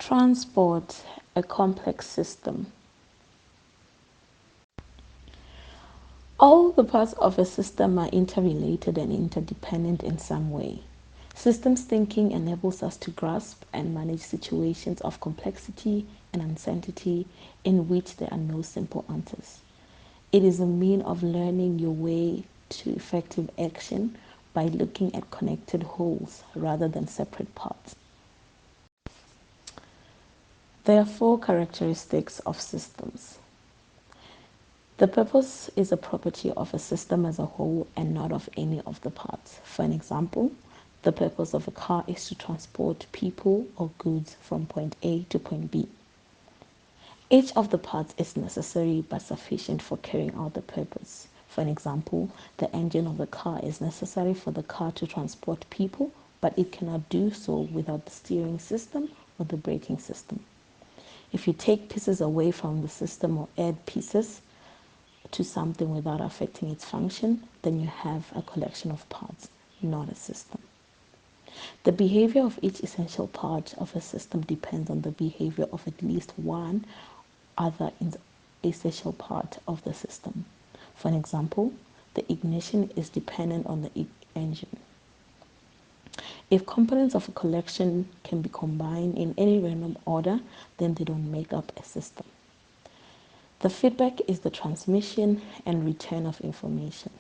Transport, a complex system. All the parts of a system are interrelated and interdependent in some way. Systems thinking enables us to grasp and manage situations of complexity and uncertainty in which there are no simple answers. It is a means of learning your way to effective action by looking at connected wholes rather than separate parts. There are four characteristics of systems. The purpose is a property of a system as a whole and not of any of the parts. For an example, the purpose of a car is to transport people or goods from point A to point B. Each of the parts is necessary but sufficient for carrying out the purpose. For an example, the engine of the car is necessary for the car to transport people, but it cannot do so without the steering system or the braking system. If you take pieces away from the system or add pieces to something without affecting its function, then you have a collection of parts, not a system. The behavior of each essential part of a system depends on the behavior of at least one other essential part of the system. For an example, the ignition is dependent on the engine. If components of a collection can be combined in any random order, then they don't make up a system. The feedback is the transmission and return of information.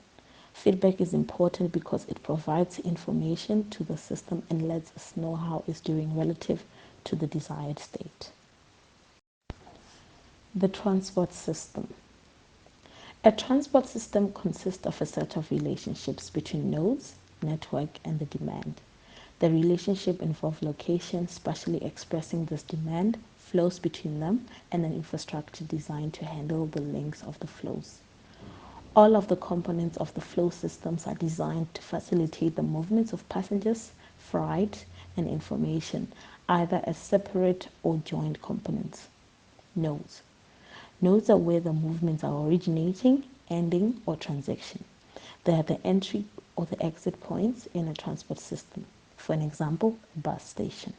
Feedback is important because it provides information to the system and lets us know how it's doing relative to the desired state. The transport system. A transport system consists of a set of relationships between nodes, network, and the demand. The relationship involves location, spatially expressing this demand, flows between them, and an infrastructure designed to handle the links of the flows. All of the components of the flow systems are designed to facilitate the movements of passengers, freight, and information, either as separate or joint components. Nodes. Nodes are where the movements are originating, ending, or transition. They are the entry or the exit points in a transport system. For an example, a bus station.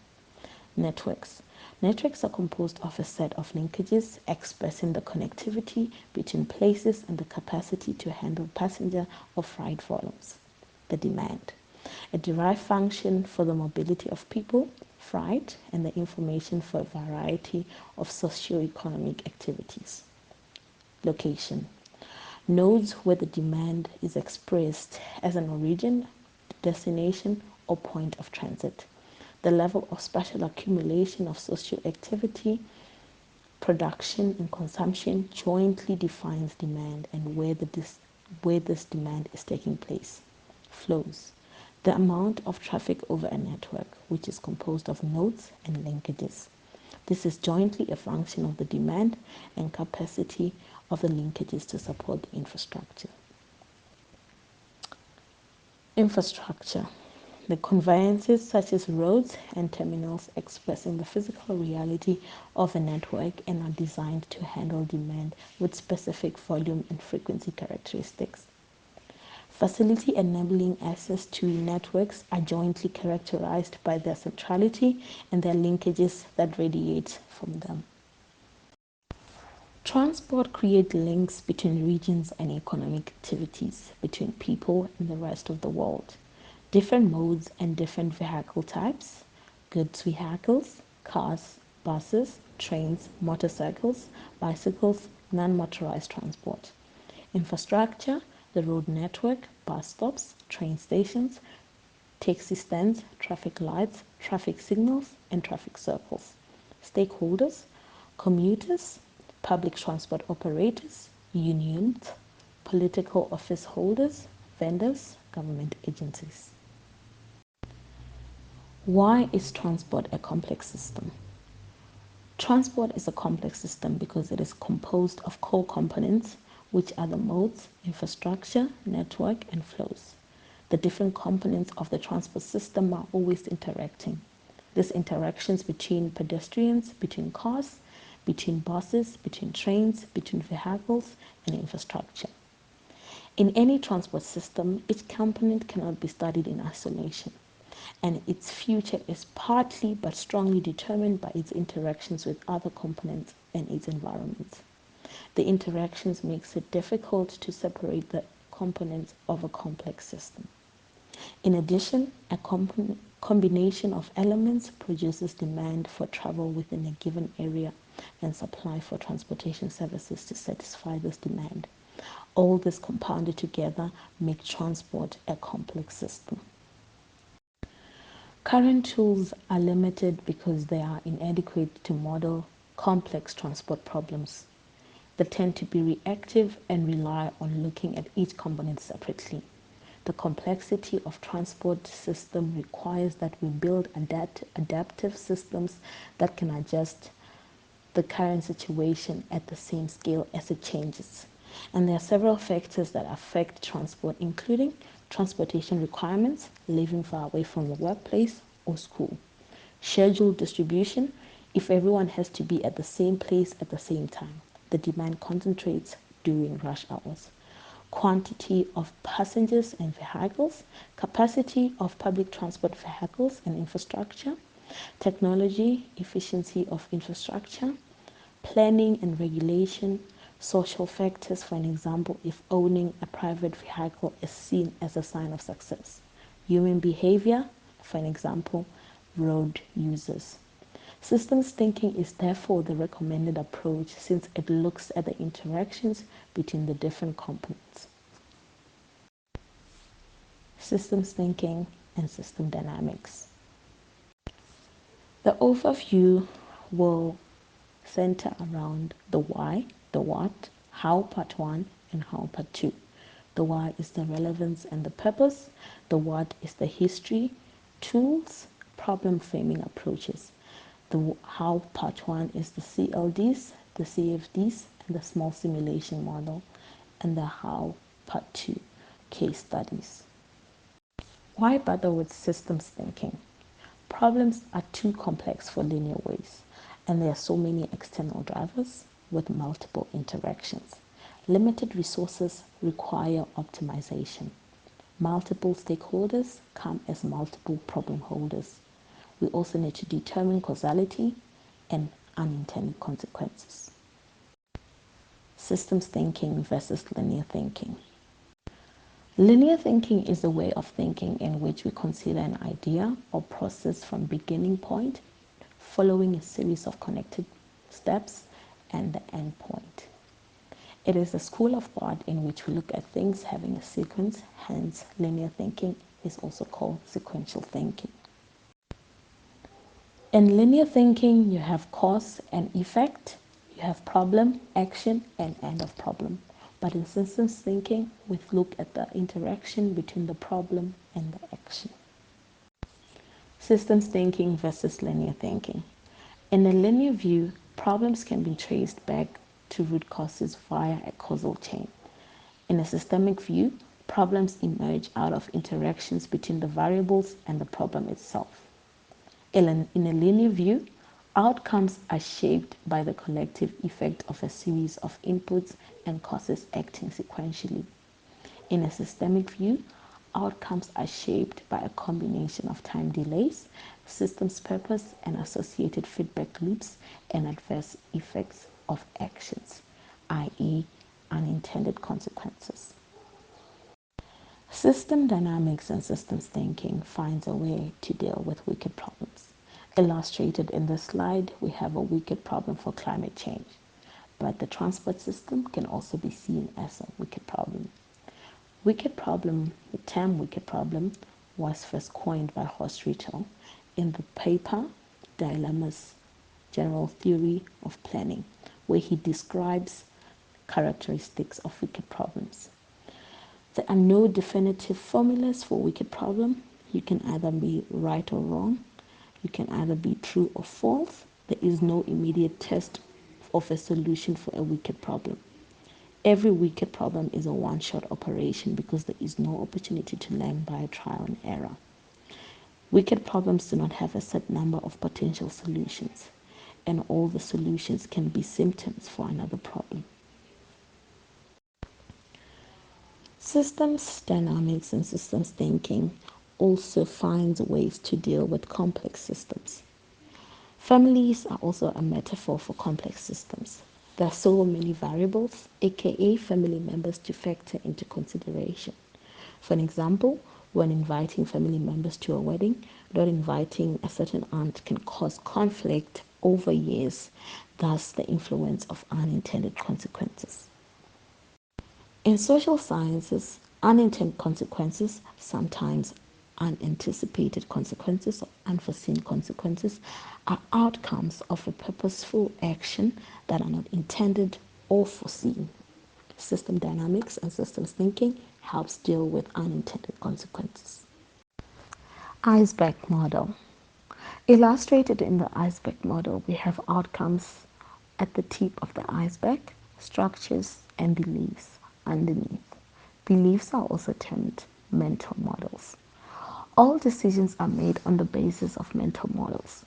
Networks. Networks are composed of a set of linkages expressing the connectivity between places and the capacity to handle passenger or freight volumes. The demand. A derived function for the mobility of people, freight, and the information for a variety of socio-economic activities. Location. Nodes where the demand is expressed as an origin, destination, or point of transit. The level of spatial accumulation of socio-activity, production, and consumption jointly defines demand and where this demand is taking place. Flows. The amount of traffic over a network, which is composed of nodes and linkages. This is jointly a function of the demand and capacity of the linkages to support the infrastructure. Infrastructure. The conveyances such as roads and terminals expressing the physical reality of a network and are designed to handle demand with specific volume and frequency characteristics. Facility enabling access to networks are jointly characterized by their centrality and their linkages that radiate from them. Transport creates links between regions and economic activities, between people and the rest of the world. Different modes and different vehicle types, goods vehicles, cars, buses, trains, motorcycles, bicycles, non-motorized transport. Infrastructure, the road network, bus stops, train stations, taxi stands, traffic lights, traffic signals, and traffic circles. Stakeholders, commuters, public transport operators, unions, political office holders, vendors, government agencies. Why is transport a complex system? Transport is a complex system because it is composed of core components, which are the modes, infrastructure, network, and flows. The different components of the transport system are always interacting. These interactions between pedestrians, between cars, between buses, between trains, between vehicles, and infrastructure. In any transport system, each component cannot be studied in isolation. and its future is partly but strongly determined by its interactions with other components and its environment. The interactions makes it difficult to separate the components of a complex system. In addition, a combination of elements produces demand for travel within a given area and supply for transportation services to satisfy this demand. All this compounded together make transport a complex system. Current tools are limited because they are inadequate to model complex transport problems. They tend to be reactive and rely on looking at each component separately. The complexity of transport system requires that we build adaptive systems that can adjust the current situation at the same scale as it changes. And there are several factors that affect transport, including transportation requirements, living far away from the workplace or school, scheduled distribution, if everyone has to be at the same place at the same time, the demand concentrates during rush hours, quantity of passengers and vehicles, capacity of public transport vehicles and infrastructure, technology, efficiency of infrastructure, planning and regulation, social factors, for an example, if owning a private vehicle is seen as a sign of success, human behavior, for an example, road users. Systems thinking is therefore the recommended approach since it looks at the interactions between the different components. Systems thinking and system dynamics. The overview will center around the why, the what, how part 1 and how part 2. The why is the relevance and the purpose. The what is the history, tools, problem framing approaches. The how part 1 is the CLDs, the CFDs, and the small simulation model. And the how part 2, case studies. Why bother with systems thinking? Problems are too complex for linear ways, and there are so many external drivers with multiple interactions. Limited resources require optimization. Multiple stakeholders come as multiple problem holders. We also need to determine causality and unintended consequences. Systems thinking versus linear thinking. Linear thinking is a way of thinking in which we consider an idea or process from beginning point, following a series of connected steps, and the end point. It is a school of thought in which we look at things having a sequence, hence linear thinking is also called sequential thinking. In linear thinking, you have cause and effect, you have problem, action, and end of problem. But in systems thinking, we look at the interaction between the problem and the action. Systems thinking versus linear thinking. In a linear view, problems can be traced back to root causes via a causal chain. In a systemic view, problems emerge out of interactions between the variables and the problem itself. In a linear view, outcomes are shaped by the collective effect of a series of inputs and causes acting sequentially. In a systemic view, outcomes are shaped by a combination of time delays, systems purpose, and associated feedback loops and adverse effects of actions, i.e., unintended consequences. System dynamics and systems thinking finds a way to deal with wicked problems. Illustrated in this slide, we have a wicked problem for climate change, but the transport system can also be seen as a wicked problem. Wicked problem, the term wicked problem, was first coined by Horst Rittel in the paper Dilemmas, General Theory of Planning, where he describes characteristics of wicked problems. There are no definitive formulas for wicked problem. You can either be right or wrong. You can either be true or false. There is no immediate test of a solution for a wicked problem. Every wicked problem is a one-shot operation because there is no opportunity to learn by trial and error. Wicked problems do not have a set number of potential solutions, and all the solutions can be symptoms for another problem. Systems dynamics and systems thinking also finds ways to deal with complex systems. Families are also a metaphor for complex systems. There are so many variables, aka family members, to factor into consideration. For an example, when inviting family members to a wedding, not inviting a certain aunt can cause conflict over years, thus, the influence of unintended consequences. In social sciences, unintended consequences, sometimes unanticipated consequences or unforeseen consequences, are outcomes of a purposeful action that are not intended or foreseen. System dynamics and systems thinking helps deal with unintended consequences. Iceberg model. Illustrated in the iceberg model, we have outcomes at the tip of the iceberg, structures and beliefs underneath. Beliefs are also termed mental models. All decisions are made on the basis of mental models.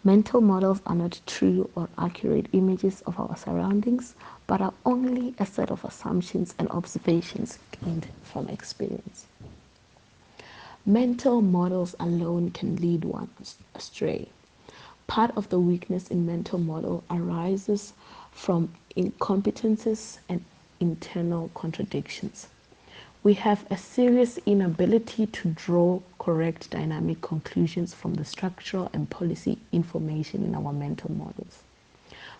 Mental models are not true or accurate images of our surroundings, but are only a set of assumptions and observations gained from experience. Mental models alone can lead one astray. Part of the weakness in mental model arises from incompetences and internal contradictions. We have a serious inability to draw correct dynamic conclusions from the structural and policy information in our mental models.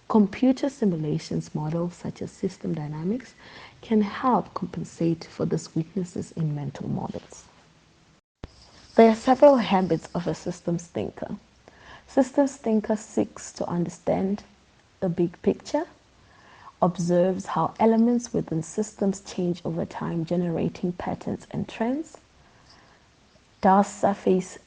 Computer simulations models such as system dynamics can help compensate for these weaknesses in mental models. There are several habits of a systems thinker. Systems thinker seeks to understand the big picture, observes how elements within systems change over time, generating patterns and trends, does surface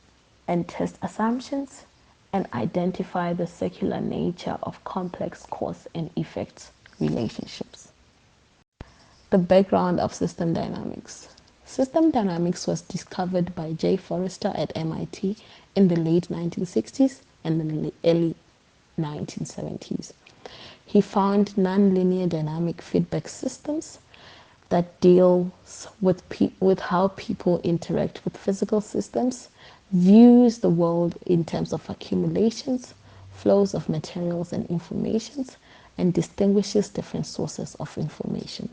and test assumptions, and identify the circular nature of complex cause and effect relationships. The background of system dynamics. System dynamics was discovered by J. Forrester at MIT in the late 1960s and the early 1970s. He found nonlinear dynamic feedback systems that deals with how people interact with physical systems, views the world in terms of accumulations, flows of materials and informations, and distinguishes different sources of information.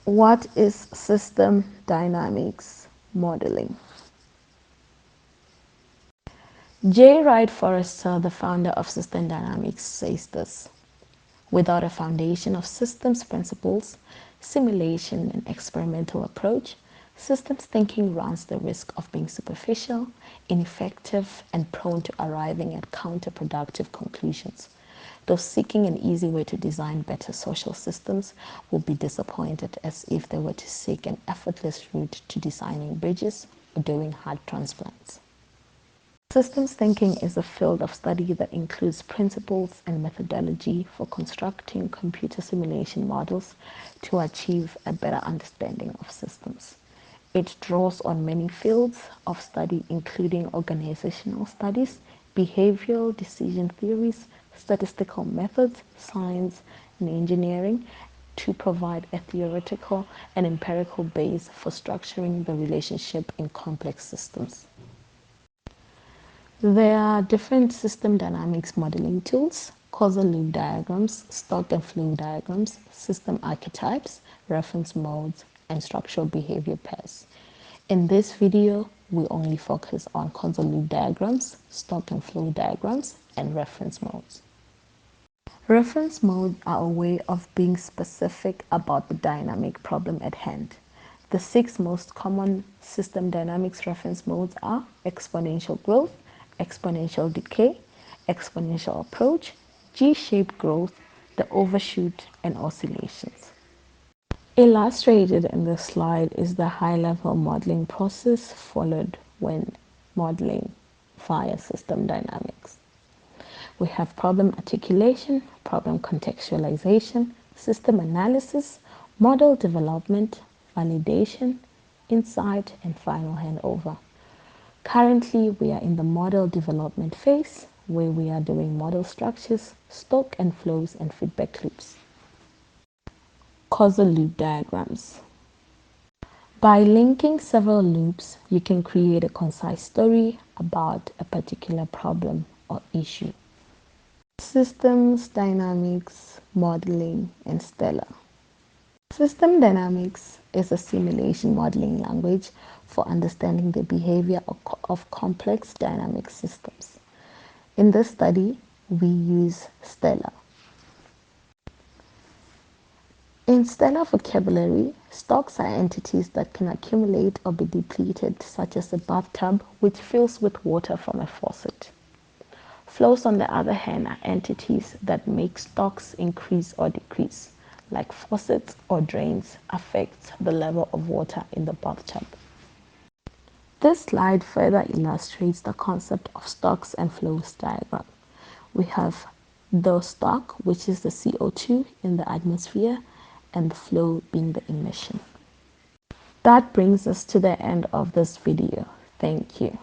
What is system dynamics modeling? J. Wright Forrester, the founder of system dynamics, says this: without a foundation of systems principles, simulation, and experimental approach, systems thinking runs the risk of being superficial, ineffective, and prone to arriving at counterproductive conclusions. Those seeking an easy way to design better social systems will be disappointed, as if they were to seek an effortless route to designing bridges or doing heart transplants. Systems thinking is a field of study that includes principles and methodology for constructing computer simulation models to achieve a better understanding of systems. It draws on many fields of study, including organizational studies, behavioral decision theories, statistical methods, science, and engineering, to provide a theoretical and empirical base for structuring the relationship in complex systems. There are different system dynamics modeling tools: causal loop diagrams, stock and flow diagrams, system archetypes, reference modes, and structural behavior pairs. In this video, we only focus on causal loop diagrams, stock and flow diagrams, and reference modes. Reference modes are a way of being specific about the dynamic problem at hand. The 6 most common system dynamics reference modes are exponential growth, exponential decay, exponential approach, G-shaped growth, the overshoot, and oscillations. Illustrated in this slide is the high-level modeling process followed when modeling via system dynamics. We have problem articulation, problem contextualization, system analysis, model development, validation, insight, and final handover. Currently, we are in the model development phase, where we are doing model structures, stock and flows, and feedback loops. Causal loop diagrams. By linking several loops, you can create a concise story about a particular problem or issue. Systems, dynamics, modeling, and Stellar. System dynamics is a simulation modeling language for understanding the behavior of complex dynamic systems. In this study, we use Stellar. In Stellar vocabulary, stocks are entities that can accumulate or be depleted, such as a bathtub which fills with water from a faucet. Flows, on the other hand, are entities that make stocks increase or decrease, like faucets or drains affect the level of water in the bathtub. This slide further illustrates the concept of stocks and flows diagram. We have the stock, which is the CO2 in the atmosphere, and the flow being the emission. That brings us to the end of this video. Thank you.